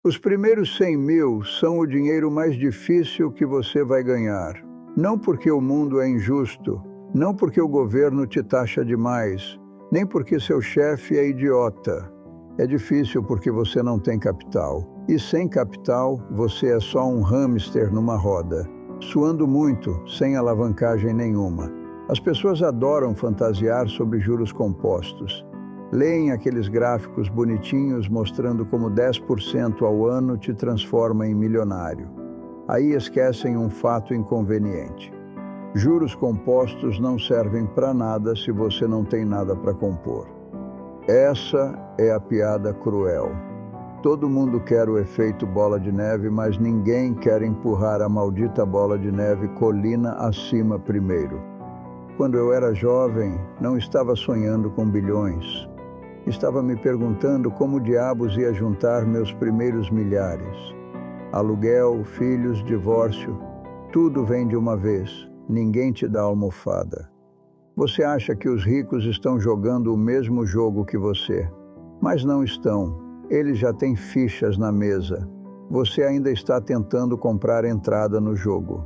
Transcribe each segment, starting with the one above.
Os primeiros 100 mil são o dinheiro mais difícil que você vai ganhar. Não porque o mundo é injusto, não porque o governo te taxa demais, nem porque seu chefe é idiota. É difícil porque você não tem capital. E sem capital, você é só um hamster numa roda, suando muito, sem alavancagem nenhuma. As pessoas adoram fantasiar sobre juros compostos. Leem aqueles gráficos bonitinhos mostrando como 10% ao ano te transforma em milionário. Aí esquecem um fato inconveniente. Juros compostos não servem para nada se você não tem nada para compor. Essa é a piada cruel. Todo mundo quer o efeito bola de neve, mas ninguém quer empurrar a maldita bola de neve colina acima primeiro. Quando eu era jovem, não estava sonhando com bilhões. Estava me perguntando como diabos ia juntar meus primeiros milhares. Aluguel, filhos, divórcio, tudo vem de uma vez. Ninguém te dá almofada. Você acha que os ricos estão jogando o mesmo jogo que você, mas não estão. Eles já têm fichas na mesa. Você ainda está tentando comprar entrada no jogo.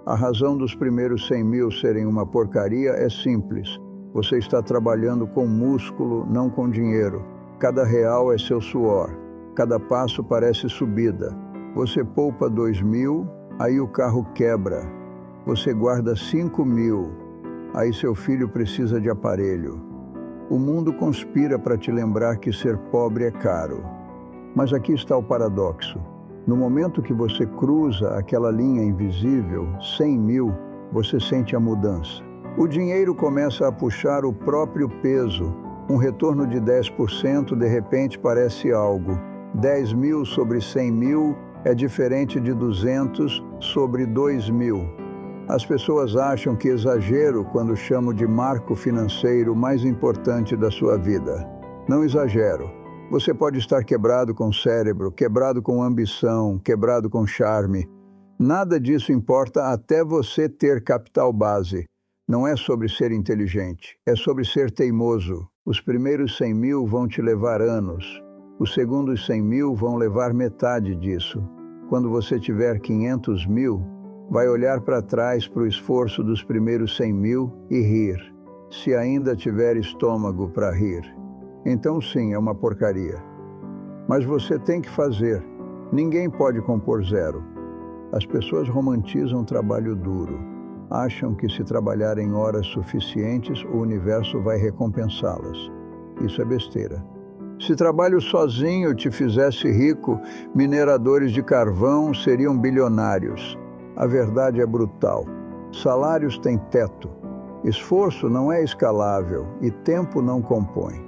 A razão dos primeiros 100 mil serem uma porcaria é simples. Você está trabalhando com músculo, não com dinheiro. Cada real é seu suor. Cada passo parece subida. Você poupa 2 mil, aí o carro quebra. Você guarda 5 mil, aí seu filho precisa de aparelho. O mundo conspira para te lembrar que ser pobre é caro. Mas aqui está o paradoxo. No momento que você cruza aquela linha invisível, 100 mil, você sente a mudança. O dinheiro começa a puxar o próprio peso. Um retorno de 10% de repente parece algo. 10 mil sobre 100 mil é diferente de 200 sobre 2 mil. As pessoas acham que exagero quando chamo de marco financeiro mais importante da sua vida. Não exagero. Você pode estar quebrado com cérebro, quebrado com ambição, quebrado com charme. Nada disso importa até você ter capital base. Não é sobre ser inteligente, é sobre ser teimoso. Os primeiros 100 mil vão te levar anos. Os segundos 100 mil vão levar metade disso. Quando você tiver 500 mil, vai olhar para trás para o esforço dos primeiros 100 mil e rir. Se ainda tiver estômago para rir. Então sim, é uma porcaria. Mas você tem que fazer. Ninguém pode compor zero. As pessoas romantizam o trabalho duro. Acham que se trabalharem horas suficientes, o universo vai recompensá-las. Isso é besteira. Se trabalho sozinho te fizesse rico, mineradores de carvão seriam bilionários. A verdade é brutal. Salários têm teto. Esforço não é escalável e tempo não compõe.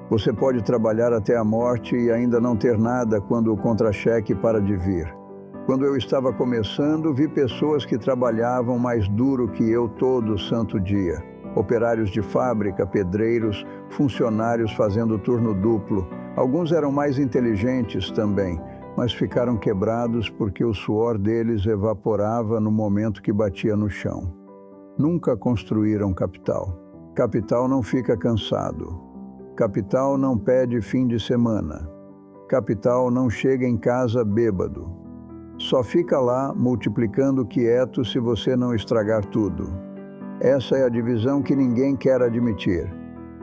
Você pode trabalhar até a morte e ainda não ter nada quando o contra-cheque para de vir. Quando eu estava começando, vi pessoas que trabalhavam mais duro que eu todo santo dia. Operários de fábrica, pedreiros, funcionários fazendo turno duplo. Alguns eram mais inteligentes também, mas ficaram quebrados porque o suor deles evaporava no momento que batia no chão. Nunca construíram capital. Capital não fica cansado. Capital não pede fim de semana. Capital não chega em casa bêbado. Só fica lá multiplicando quieto se você não estragar tudo. Essa é a divisão que ninguém quer admitir.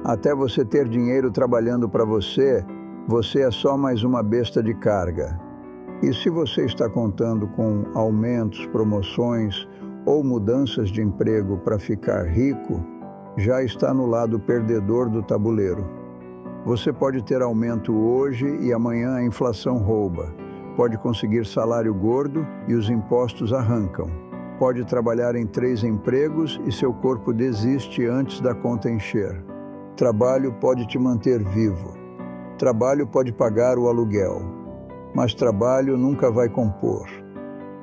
Até você ter dinheiro trabalhando para você, você é só mais uma besta de carga. E se você está contando com aumentos, promoções ou mudanças de emprego para ficar rico, já está no lado perdedor do tabuleiro. Você pode ter aumento hoje e amanhã a inflação rouba. Pode conseguir salário gordo e os impostos arrancam. Pode trabalhar em 3 empregos e seu corpo desiste antes da conta encher. Trabalho pode te manter vivo. Trabalho pode pagar o aluguel. Mas trabalho nunca vai compor.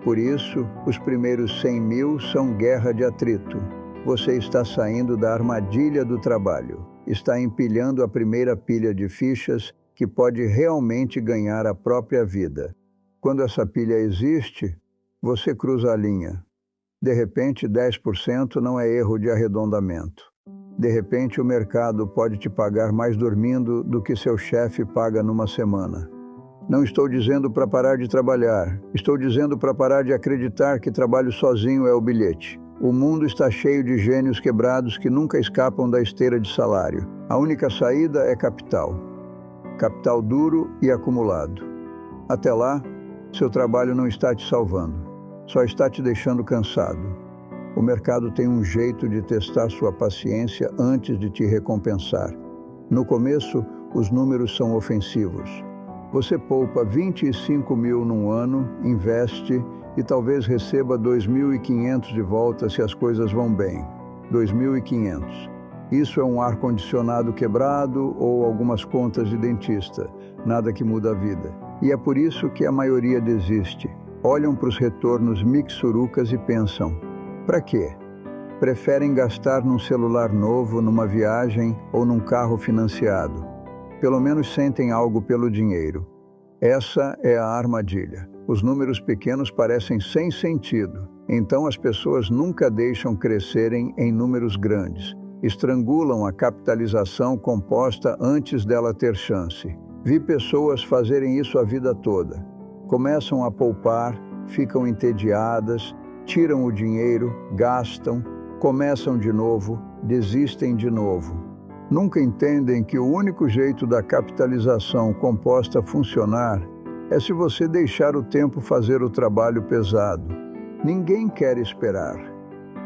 Por isso, os primeiros 100 mil são guerra de atrito. Você está saindo da armadilha do trabalho. Está empilhando a primeira pilha de fichas que pode realmente ganhar a própria vida. Quando essa pilha existe, você cruza a linha. De repente, 10% não é erro de arredondamento. De repente, o mercado pode te pagar mais dormindo do que seu chefe paga numa semana. Não estou dizendo para parar de trabalhar. Estou dizendo para parar de acreditar que trabalho sozinho é o bilhete. O mundo está cheio de gênios quebrados que nunca escapam da esteira de salário. A única saída é capital. Capital duro e acumulado. Até lá, seu trabalho não está te salvando. Só está te deixando cansado. O mercado tem um jeito de testar sua paciência antes de te recompensar. No começo, os números são ofensivos. Você poupa 25 mil num ano, investe e talvez receba 2.500 de volta se as coisas vão bem. 2.500. Isso é um ar-condicionado quebrado ou algumas contas de dentista. Nada que muda a vida. E é por isso que a maioria desiste. Olham para os retornos mixurucas e pensam: para quê? Preferem gastar num celular novo, numa viagem ou num carro financiado. Pelo menos sentem algo pelo dinheiro. Essa é a armadilha. Os números pequenos parecem sem sentido. Então as pessoas nunca deixam crescerem em números grandes. Estrangulam a capitalização composta antes dela ter chance. Vi pessoas fazerem isso a vida toda. Começam a poupar, ficam entediadas, tiram o dinheiro, gastam, começam de novo, desistem de novo. Nunca entendem que o único jeito da capitalização composta funcionar é se você deixar o tempo fazer o trabalho pesado. Ninguém quer esperar.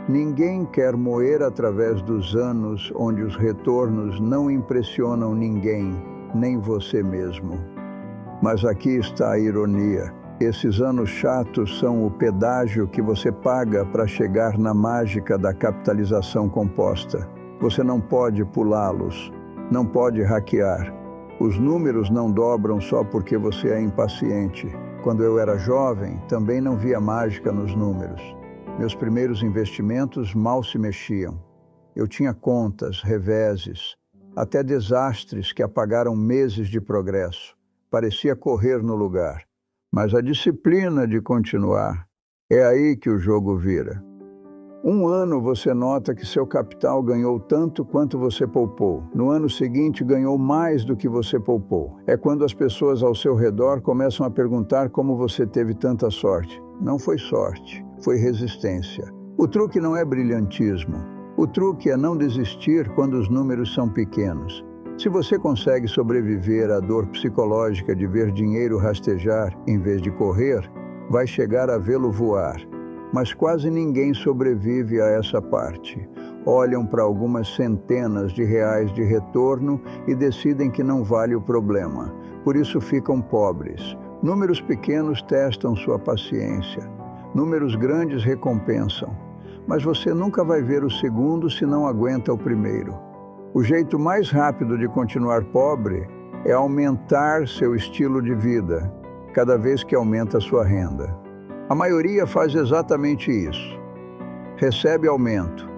Ninguém quer moer através dos anos onde os retornos não impressionam ninguém, nem você mesmo. Mas aqui está a ironia. Esses anos chatos são o pedágio que você paga para chegar na mágica da capitalização composta. Você não pode pulá-los, não pode hackear. Os números não dobram só porque você é impaciente. Quando eu era jovem, também não via mágica nos números. Meus primeiros investimentos mal se mexiam. Eu tinha contas, reveses, até desastres que apagaram meses de progresso. Parecia correr no lugar. Mas a disciplina de continuar, é aí que o jogo vira. Um ano você nota que seu capital ganhou tanto quanto você poupou. No ano seguinte ganhou mais do que você poupou. É quando as pessoas ao seu redor começam a perguntar como você teve tanta sorte. Não foi sorte, foi resistência. O truque não é brilhantismo. O truque é não desistir quando os números são pequenos. Se você consegue sobreviver à dor psicológica de ver dinheiro rastejar em vez de correr, vai chegar a vê-lo voar. Mas quase ninguém sobrevive a essa parte. Olham para algumas centenas de reais de retorno e decidem que não vale o problema. Por isso ficam pobres. Números pequenos testam sua paciência. Números grandes recompensam. Mas você nunca vai ver o segundo se não aguenta o primeiro. O jeito mais rápido de continuar pobre é aumentar seu estilo de vida, cada vez que aumenta sua renda. A maioria faz exatamente isso. Recebe aumento.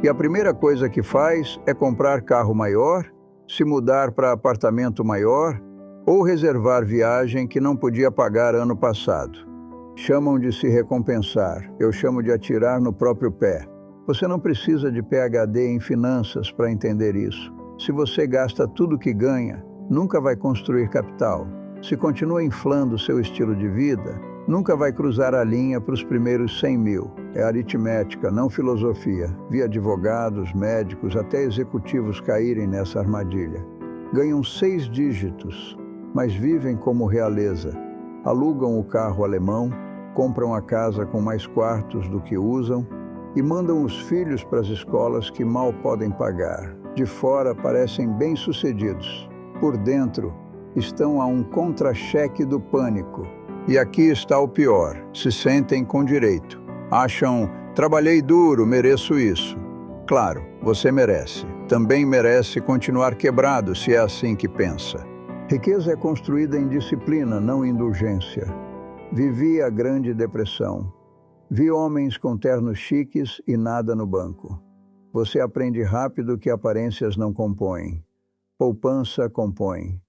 E a primeira coisa que faz é comprar carro maior, se mudar para apartamento maior ou reservar viagem que não podia pagar ano passado. Chamam de se recompensar. Eu chamo de atirar no próprio pé. Você não precisa de PhD em finanças para entender isso. Se você gasta tudo que ganha, nunca vai construir capital. Se continua inflando seu estilo de vida, nunca vai cruzar a linha para os primeiros 100 mil. É aritmética, não filosofia. Vi advogados, médicos, até executivos caírem nessa armadilha. Ganham 6 dígitos, mas vivem como realeza. Alugam o carro alemão, compram a casa com mais quartos do que usam e mandam os filhos para as escolas que mal podem pagar. De fora parecem bem-sucedidos. Por dentro, estão a um contra-cheque do pânico. E aqui está o pior, se sentem com direito. Acham, trabalhei duro, mereço isso. Claro, você merece. Também merece continuar quebrado, se é assim que pensa. Riqueza é construída em disciplina, não indulgência. Vivi a Grande Depressão. Vi homens com ternos chiques e nada no banco. Você aprende rápido que aparências não compõem. Poupança compõe.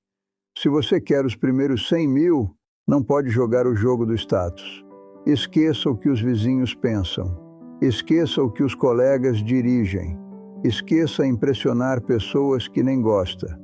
Se você quer os primeiros 100 mil, não pode jogar o jogo do status. Esqueça o que os vizinhos pensam. Esqueça o que os colegas dirigem. Esqueça impressionar pessoas que nem gosta.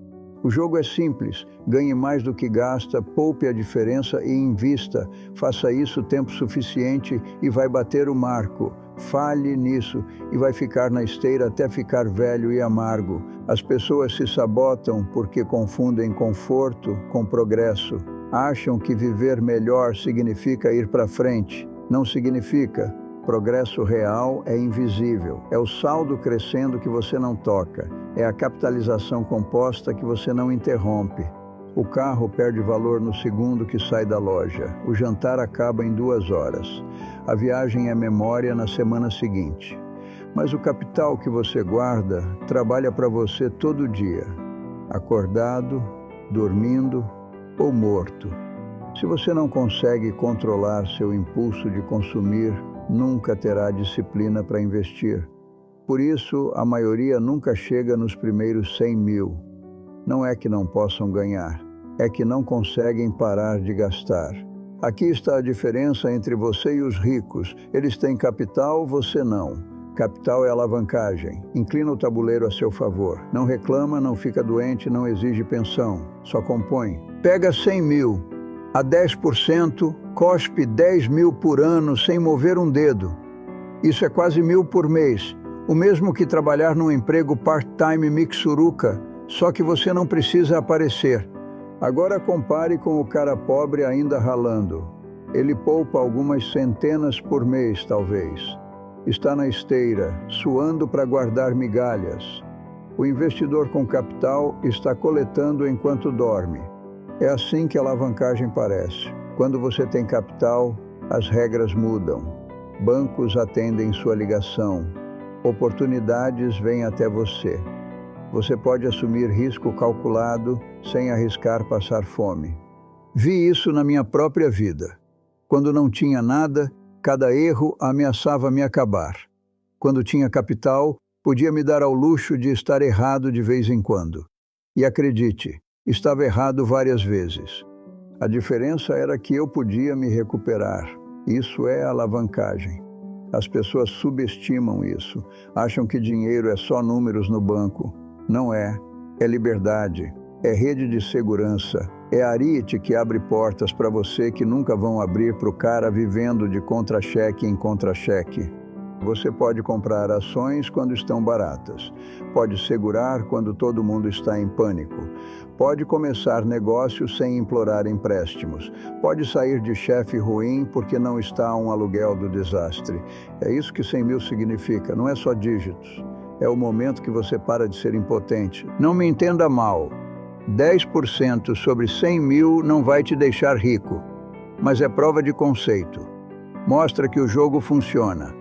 O jogo é simples, ganhe mais do que gasta, poupe a diferença e invista. Faça isso tempo suficiente e vai bater o marco. Falhe nisso e vai ficar na esteira até ficar velho e amargo. As pessoas se sabotam porque confundem conforto com progresso. Acham que viver melhor significa ir para frente. Não significa. Progresso real é invisível. É o saldo crescendo que você não toca. É a capitalização composta que você não interrompe. O carro perde valor no segundo que sai da loja. O jantar acaba em 2 horas. A viagem é memória na semana seguinte. Mas o capital que você guarda trabalha para você todo dia. Acordado, dormindo ou morto. Se você não consegue controlar seu impulso de consumir, nunca terá disciplina para investir. Por isso, a maioria nunca chega nos primeiros 100 mil. Não é que não possam ganhar, é que não conseguem parar de gastar. Aqui está a diferença entre você e os ricos. Eles têm capital, você não. Capital é alavancagem. Inclina o tabuleiro a seu favor. Não reclama, não fica doente, não exige pensão. Só compõe. Pega 100 mil. A 10%, cospe 10 mil por ano sem mover um dedo. Isso é quase 1.000 por mês. O mesmo que trabalhar num emprego part-time mixuruca, só que você não precisa aparecer. Agora compare com o cara pobre ainda ralando. Ele poupa algumas centenas por mês, talvez. Está na esteira, suando para guardar migalhas. O investidor com capital está coletando enquanto dorme. É assim que a alavancagem parece. Quando você tem capital, as regras mudam. Bancos atendem sua ligação. Oportunidades vêm até você. Você pode assumir risco calculado sem arriscar passar fome. Vi isso na minha própria vida. Quando não tinha nada, cada erro ameaçava me acabar. Quando tinha capital, podia me dar ao luxo de estar errado de vez em quando. E acredite, estava errado várias vezes. A diferença era que eu podia me recuperar. Isso é alavancagem. As pessoas subestimam isso. Acham que dinheiro é só números no banco. Não é. É liberdade. É rede de segurança. É ariete que abre portas para você que nunca vão abrir para o cara vivendo de contra-cheque em contra-cheque. Você pode comprar ações quando estão baratas. Pode segurar quando todo mundo está em pânico. Pode começar negócios sem implorar empréstimos. Pode sair de chefe ruim porque não está a um aluguel do desastre. É isso que 100 mil significa, não é só dígitos. É o momento que você para de ser impotente. Não me entenda mal. 10% sobre 100 mil não vai te deixar rico. Mas é prova de conceito. Mostra que o jogo funciona.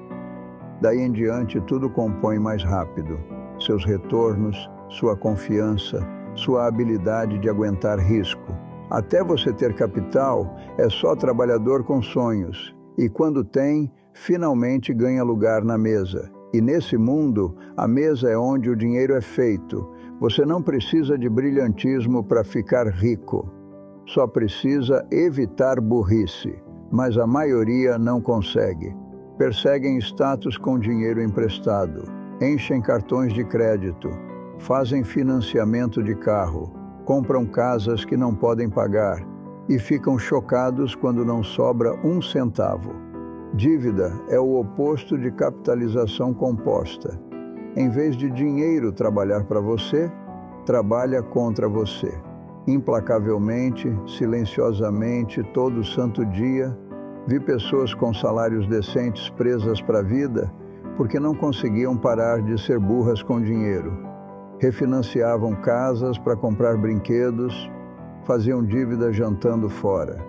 Daí em diante, tudo compõe mais rápido. Seus retornos, sua confiança, sua habilidade de aguentar risco. Até você ter capital, é só trabalhador com sonhos. E quando tem, finalmente ganha lugar na mesa. E nesse mundo, a mesa é onde o dinheiro é feito. Você não precisa de brilhantismo para ficar rico. Só precisa evitar burrice. Mas a maioria não consegue. Perseguem status com dinheiro emprestado, enchem cartões de crédito, fazem financiamento de carro, compram casas que não podem pagar e ficam chocados quando não sobra 1 centavo. Dívida é o oposto de capitalização composta. Em vez de dinheiro trabalhar para você, trabalha contra você. Implacavelmente, silenciosamente, todo santo dia, vi pessoas com salários decentes presas para a vida porque não conseguiam parar de ser burras com dinheiro. Refinanciavam casas para comprar brinquedos, faziam dívida jantando fora.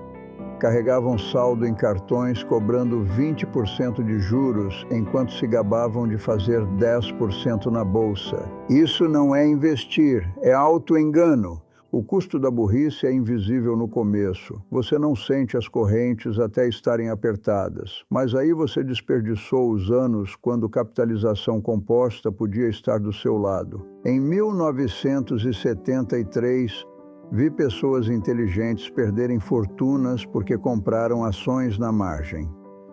Carregavam saldo em cartões cobrando 20% de juros enquanto se gabavam de fazer 10% na bolsa. Isso não é investir, é auto-engano. O custo da burrice é invisível no começo. Você não sente as correntes até estarem apertadas. Mas aí você desperdiçou os anos quando capitalização composta podia estar do seu lado. Em 1973, vi pessoas inteligentes perderem fortunas porque compraram ações na margem.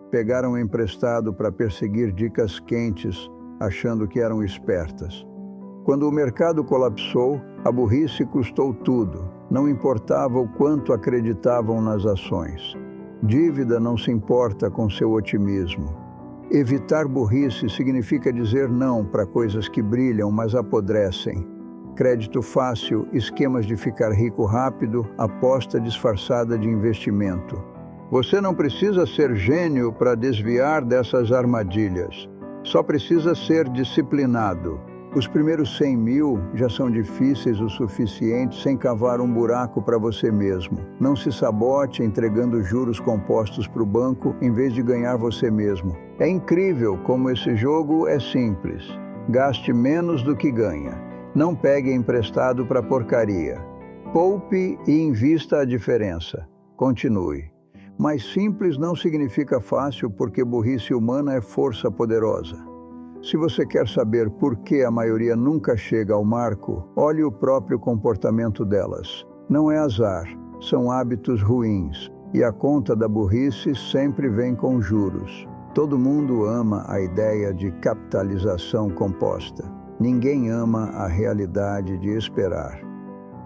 Pegaram emprestado para perseguir dicas quentes, achando que eram espertas. Quando o mercado colapsou, a burrice custou tudo. Não importava o quanto acreditavam nas ações. Dívida não se importa com seu otimismo. Evitar burrice significa dizer não para coisas que brilham, mas apodrecem. Crédito fácil, esquemas de ficar rico rápido, aposta disfarçada de investimento. Você não precisa ser gênio para desviar dessas armadilhas. Só precisa ser disciplinado. Os primeiros 100 mil já são difíceis o suficiente sem cavar um buraco para você mesmo. Não se sabote entregando juros compostos para o banco em vez de ganhar você mesmo. É incrível como esse jogo é simples. Gaste menos do que ganha. Não pegue emprestado para porcaria. Poupe e invista a diferença. Continue. Mas simples não significa fácil porque burrice humana é força poderosa. Se você quer saber por que a maioria nunca chega ao marco, olhe o próprio comportamento delas. Não é azar, são hábitos ruins. E a conta da burrice sempre vem com juros. Todo mundo ama a ideia de capitalização composta. Ninguém ama a realidade de esperar.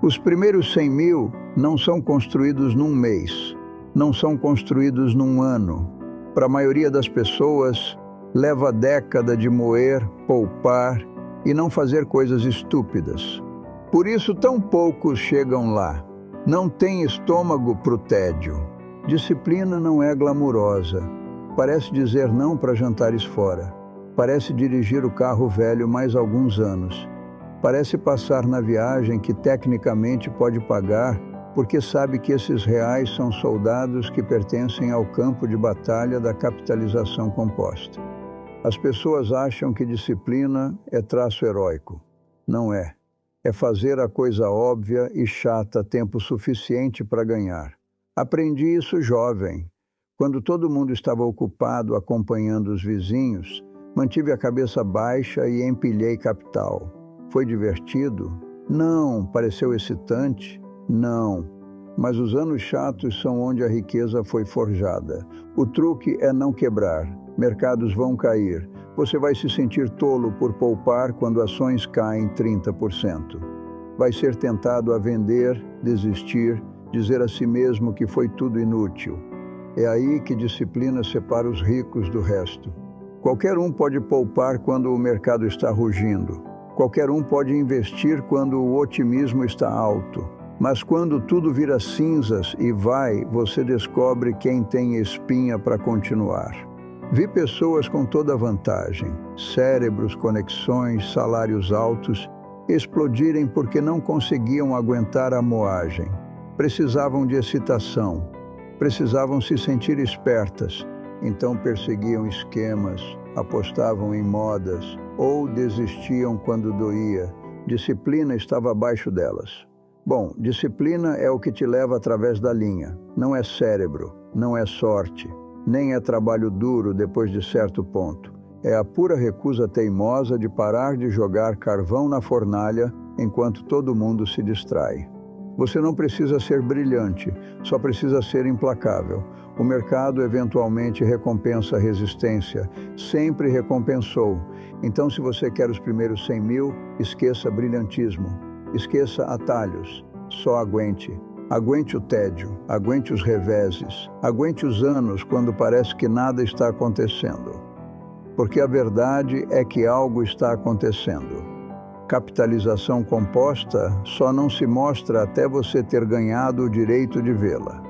Os primeiros 100 mil não são construídos num mês, não são construídos num ano. Para a maioria das pessoas, leva década de moer, poupar e não fazer coisas estúpidas. Por isso, tão poucos chegam lá. Não tem estômago para o tédio. Disciplina não é glamurosa. Parece dizer não para jantares fora. Parece dirigir o carro velho mais alguns anos. Parece passar na viagem que tecnicamente pode pagar porque sabe que esses reais são soldados que pertencem ao campo de batalha da capitalização composta. As pessoas acham que disciplina é traço heróico. Não é. É fazer a coisa óbvia e chata tempo suficiente para ganhar. Aprendi isso jovem. Quando todo mundo estava ocupado acompanhando os vizinhos, mantive a cabeça baixa e empilhei capital. Foi divertido? Não. Pareceu excitante? Não. Mas os anos chatos são onde a riqueza foi forjada. O truque é não quebrar. Mercados vão cair. Você vai se sentir tolo por poupar quando ações caem 30%. Vai ser tentado a vender, desistir, dizer a si mesmo que foi tudo inútil. É aí que disciplina separa os ricos do resto. Qualquer um pode poupar quando o mercado está rugindo. Qualquer um pode investir quando o otimismo está alto. Mas quando tudo vira cinzas e vai, você descobre quem tem espinha para continuar. Vi pessoas com toda vantagem, cérebros, conexões, salários altos, explodirem porque não conseguiam aguentar a moagem. Precisavam de excitação, precisavam se sentir espertas, então perseguiam esquemas, apostavam em modas ou desistiam quando doía. Disciplina estava abaixo delas. Bom, disciplina é o que te leva através da linha. Não é cérebro, não é sorte, nem é trabalho duro depois de certo ponto. É a pura recusa teimosa de parar de jogar carvão na fornalha enquanto todo mundo se distrai. Você não precisa ser brilhante, só precisa ser implacável. O mercado eventualmente recompensa a resistência, sempre recompensou. Então, se você quer os primeiros 100 mil, esqueça brilhantismo, esqueça atalhos, só aguente. Aguente o tédio, aguente os reveses, aguente os anos quando parece que nada está acontecendo. Porque a verdade é que algo está acontecendo. Capitalização composta só não se mostra até você ter ganhado o direito de vê-la.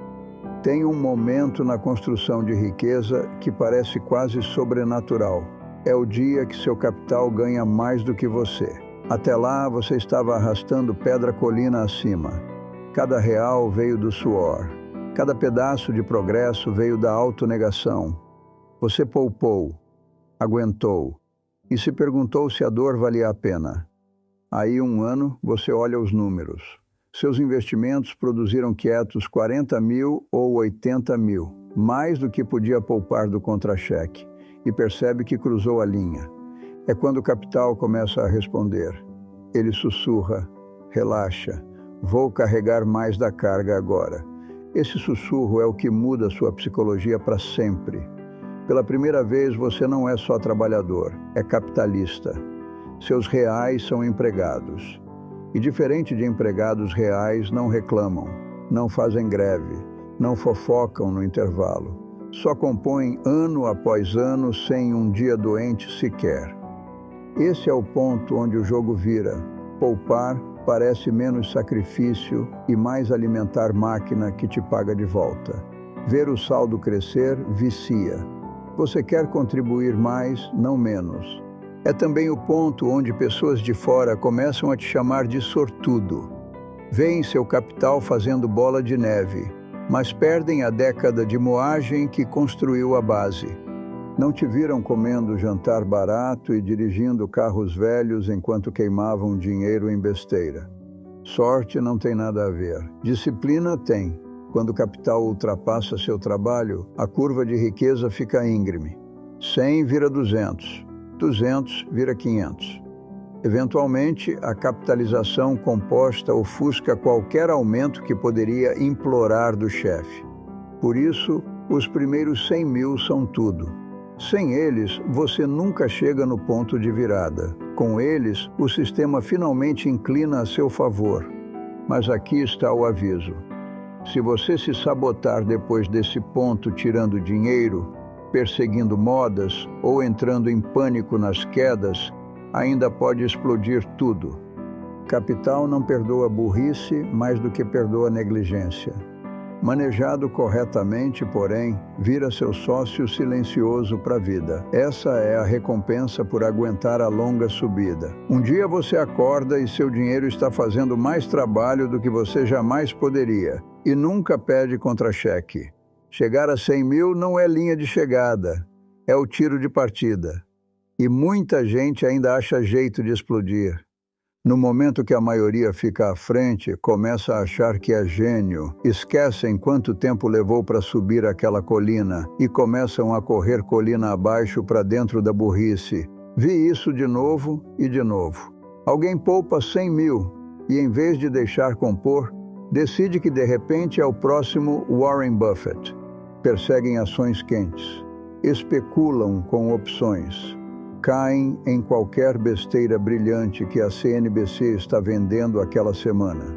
Tem um momento na construção de riqueza que parece quase sobrenatural. É o dia que seu capital ganha mais do que você. Até lá, você estava arrastando pedra colina acima. Cada real veio do suor. Cada pedaço de progresso veio da autonegação. Você poupou, aguentou e se perguntou se a dor valia a pena. Aí, um ano, você olha os números. Seus investimentos produziram quietos 40 mil ou 80 mil, mais do que podia poupar do contra-cheque, e percebe que cruzou a linha. É quando o capital começa a responder. Ele sussurra, relaxa, vou carregar mais da carga agora. Esse sussurro é o que muda sua psicologia para sempre. Pela primeira vez, você não é só trabalhador, é capitalista. Seus reais são empregados. E diferente de empregados reais, não reclamam, não fazem greve, não fofocam no intervalo. Só compõem ano após ano sem um dia doente sequer. Esse é o ponto onde o jogo vira. Poupar parece menos sacrifício e mais alimentar máquina que te paga de volta. Ver o saldo crescer vicia. Você quer contribuir mais, não menos. É também o ponto onde pessoas de fora começam a te chamar de sortudo. Veem seu capital fazendo bola de neve, mas perdem a década de moagem que construiu a base. Não te viram comendo jantar barato e dirigindo carros velhos enquanto queimavam dinheiro em besteira. Sorte não tem nada a ver. Disciplina tem. Quando o capital ultrapassa seu trabalho, a curva de riqueza fica íngreme. 100 vira 200, 200 vira 500. Eventualmente, a capitalização composta ofusca qualquer aumento que poderia implorar do chefe. Por isso, os primeiros 100 mil são tudo. Sem eles, você nunca chega no ponto de virada. Com eles, o sistema finalmente inclina a seu favor. Mas aqui está o aviso. Se você se sabotar depois desse ponto tirando dinheiro, perseguindo modas ou entrando em pânico nas quedas, ainda pode explodir tudo. Capital não perdoa burrice mais do que perdoa negligência. Manejado corretamente, porém, vira seu sócio silencioso para a vida. Essa é a recompensa por aguentar a longa subida. Um dia você acorda e seu dinheiro está fazendo mais trabalho do que você jamais poderia, e nunca pede contra-cheque. Chegar a 100 mil não é linha de chegada, é o tiro de partida. E muita gente ainda acha jeito de explodir. No momento que a maioria fica à frente, começa a achar que é gênio, esquecem quanto tempo levou para subir aquela colina e começam a correr colina abaixo para dentro da burrice. Vi isso de novo e de novo. Alguém poupa 100 mil e, em vez de deixar compor, decide que de repente é o próximo Warren Buffett. Perseguem ações quentes, especulam com opções. Caem em qualquer besteira brilhante que a CNBC está vendendo aquela semana.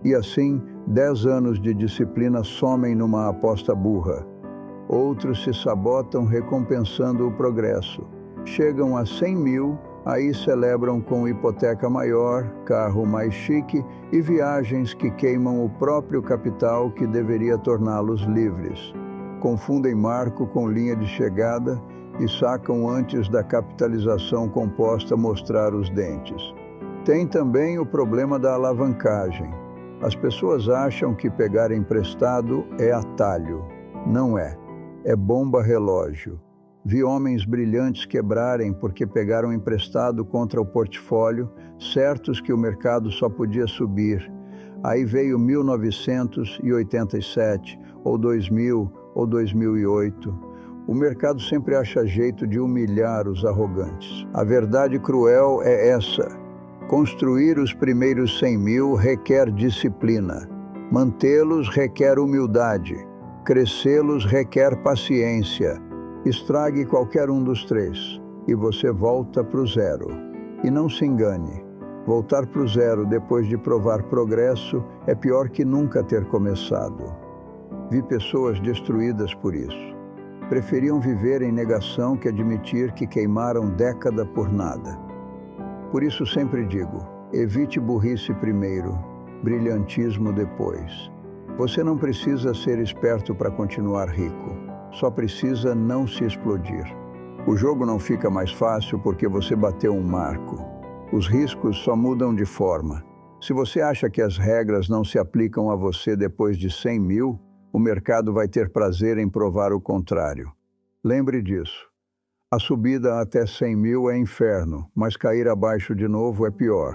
E assim, 10 anos de disciplina somem numa aposta burra. Outros se sabotam recompensando o progresso. Chegam a 100 mil, aí celebram com hipoteca maior, carro mais chique e viagens que queimam o próprio capital que deveria torná-los livres. Confundem marco com linha de chegada e sacam antes da capitalização composta mostrar os dentes. Tem também o problema da alavancagem. As pessoas acham que pegar emprestado é atalho. Não é. É bomba relógio. Vi homens brilhantes quebrarem porque pegaram emprestado contra o portfólio, certos que o mercado só podia subir. Aí veio 1987, ou 2000, ou 2008. O mercado sempre acha jeito de humilhar os arrogantes. A verdade cruel é essa. Construir os primeiros 100 mil requer disciplina. Mantê-los requer humildade. Crescê-los requer paciência. Estrague qualquer um dos três e você volta para o zero. E não se engane. Voltar para o zero depois de provar progresso é pior que nunca ter começado. Vi pessoas destruídas por isso. Preferiam viver em negação que admitir que queimaram década por nada. Por isso sempre digo, evite burrice primeiro, brilhantismo depois. Você não precisa ser esperto para continuar rico, só precisa não se explodir. O jogo não fica mais fácil porque você bateu um marco. Os riscos só mudam de forma. Se você acha que as regras não se aplicam a você depois de 100 mil, o mercado vai ter prazer em provar o contrário. Lembre disso. A subida até 100 mil é inferno, mas cair abaixo de novo é pior.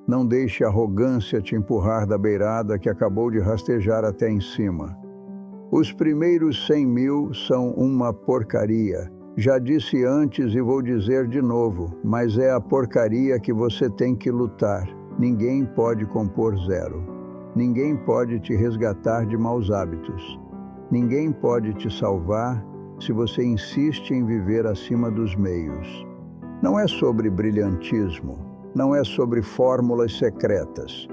Não deixe a arrogância te empurrar da beirada que acabou de rastejar até em cima. Os primeiros 100 mil são uma porcaria. Já disse antes e vou dizer de novo, mas é a porcaria que você tem que lutar. Ninguém pode compor zero. Ninguém pode te resgatar de maus hábitos. Ninguém pode te salvar se você insiste em viver acima dos meios. Não é sobre brilhantismo, não é sobre fórmulas secretas,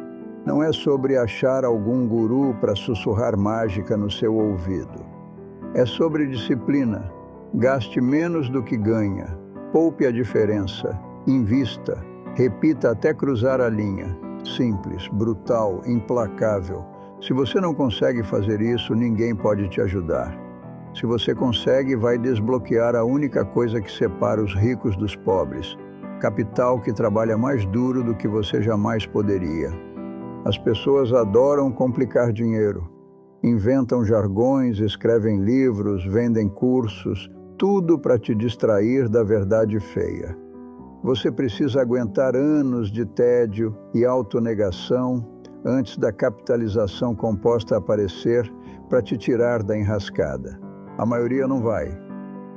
não é sobre achar algum guru para sussurrar mágica no seu ouvido. É sobre disciplina. Gaste menos do que ganha, poupe a diferença, invista, repita até cruzar a linha. Simples, brutal, implacável. Se você não consegue fazer isso, ninguém pode te ajudar. Se você consegue, vai desbloquear a única coisa que separa os ricos dos pobres, capital que trabalha mais duro do que você jamais poderia. As pessoas adoram complicar dinheiro. Inventam jargões, escrevem livros, vendem cursos, tudo para te distrair da verdade feia. Você precisa aguentar anos de tédio e autonegação antes da capitalização composta aparecer para te tirar da enrascada. A maioria não vai,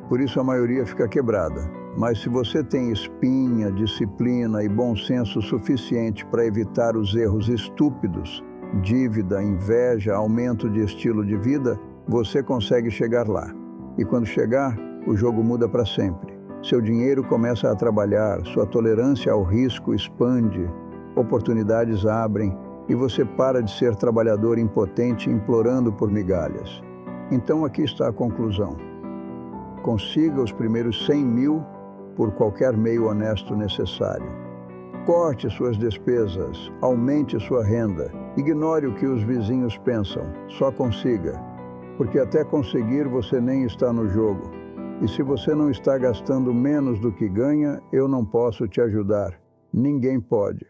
por isso a maioria fica quebrada. Mas se você tem espinha, disciplina e bom senso suficiente para evitar os erros estúpidos, dívida, inveja, aumento de estilo de vida, você consegue chegar lá. E quando chegar, o jogo muda para sempre. Seu dinheiro começa a trabalhar, sua tolerância ao risco expande, oportunidades abrem e você para de ser trabalhador impotente implorando por migalhas. Então aqui está a conclusão. Consiga os primeiros 100 mil por qualquer meio honesto necessário. Corte suas despesas, aumente sua renda, ignore o que os vizinhos pensam, só consiga. Porque até conseguir você nem está no jogo. E se você não está gastando menos do que ganha, eu não posso te ajudar. Ninguém pode.